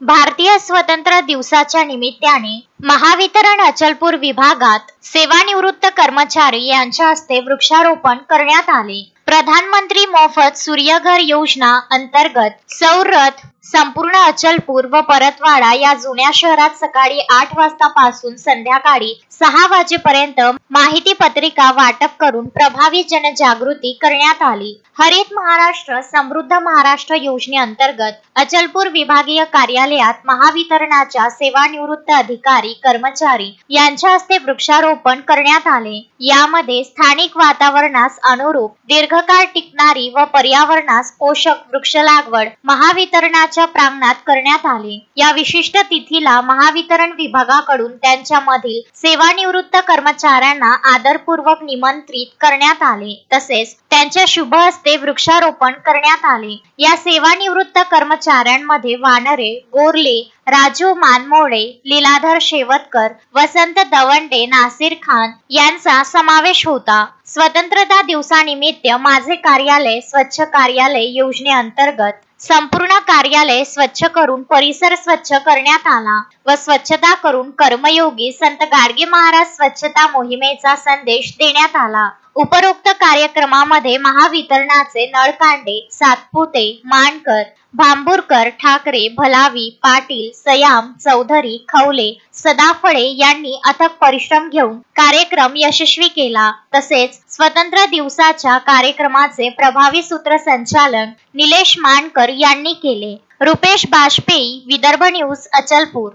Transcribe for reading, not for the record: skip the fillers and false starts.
भारतीय स्वतंत्र दिवसाच्या निमित्ताने महावितरण अचलपूर विभागात सेवानिवृत्त कर्मचारी यांच्या हस्ते वृक्षारोपण करण्यात आले। प्रधानमंत्री मोफत सूर्यघर योजना अंतर्गत सौर रथ संपूर्ण अचलपूर व परतवाडा या जुन्या शहरात सकाळी 8 वाजतापासून संध्याकाळी 6 वाजेपर्यंत माहिती पत्रिका वाटप करून प्रभावी जनजागृती करण्यात आली। हरित महाराष्ट्र समृद्ध महाराष्ट्र योजनेअंतर्गत अचलपूर विभागीय कार्यालयात महावितरणाच्या सेवानिवृत्त अधिकारी कर्मचारी यांच्या हस्ते वृक्षारोपण करण्यात आले। यामध्ये स्थानिक वातावरणास अनुरूप दीर्घकाळ टिकणारी व पर्यावरणास पोषक वृक्ष लागवड महावितरणाच्या प्रांगणात करण्यात आले। या विशिष्ट तिथीला महावितरण विभागाकडून त्यांच्यामधील सेवानिवृत्त कर्मचाऱ्यांना आदरपूर्वक निमंत्रित करण्यात आले, तसेच त्यांच्या शुभ हस्ते वृक्षारोपण करण्यात आले। या सेवानिवृत्त कर्मचाऱ्यांमध्ये वानरे, गोरले, राजू मानमोडे, लीलाधर शेवतकर, वसंत दवंडे, नासिर खान यांचा समावेश होता। स्वतंत्रता दिवसानिमित्त माझे कार्यालय स्वच्छ कार्यालय योजनेअंतर्गत संपूर्ण कार्यालय स्वच्छ करून परिसर स्वच्छ करण्यात आला व स्वच्छता करून कर्मयोगी संत गाडगे महाराज स्वच्छता मोहिमेचा संदेश देण्यात आला। उपरोक्त कार्यक्रमामध्ये महावितरणाचे नळकांडे, सातपुते, मानकर, भांबुरकर, ठाकरे, भलावी, पाटील, सयाम, चौधरी, खवले, सदाफळे यांनी अथक परिश्रम घेऊन कार्यक्रम यशस्वी केला। तसेच स्वतंत्र दिवसाच्या कार्यक्रमाचे प्रभावी सूत्रसंचालन निलेश मानकर यांनी केले। रुपेश बाजपेयी, विदर्भ न्यूज, अचलपूर।